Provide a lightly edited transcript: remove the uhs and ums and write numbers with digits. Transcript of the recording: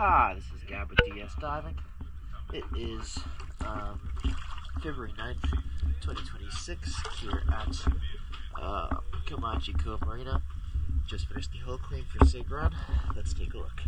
Hi, this is Gab with DS Diving. It is February 9th, 2026, here at Komachi Cove Marina. Just finished the hull clean for Sigrun. Let's take a look.